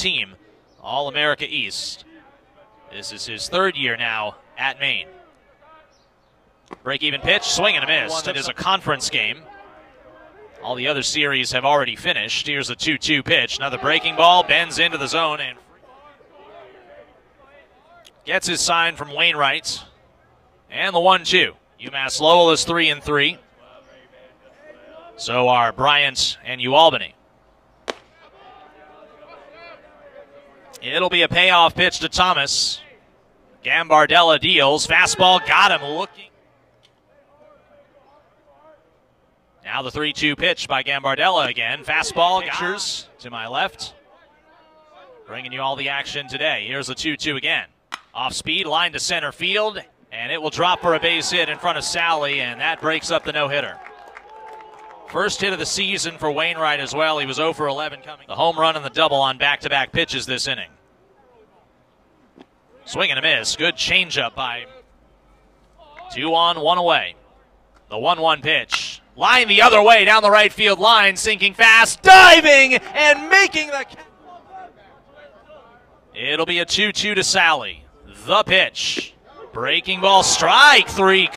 team, All-America East. This is his third year now at Maine. Break-even pitch, swing and a miss. It is a conference game. All the other series have already finished. Here's a 2-2 pitch. Another breaking ball, bends into the zone and gets his sign from Wainwright. And the 1-2. UMass Lowell is 3-3. So are Bryant and UAlbany. It'll be a payoff pitch to Thomas. Gambardella deals. Fastball got him looking. Now the 3-2 pitch by Gambardella again. Fastball, pictures to my left. Bringing you all the action today. Here's the 2-2 again. Off speed, line to center field, and it will drop for a base hit in front of Sally, and that breaks up the no-hitter. First hit of the season for Wainwright as well. He was 0 for 11 coming. The home run and the double on back-to-back pitches this inning. Swing and a miss. Good changeup by 2 on, 1 away. The 1-1 pitch. Line the other way down the right field line, sinking fast, diving, and making the... It'll be a 2-2 to Sally. The pitch. Breaking ball, strike 3.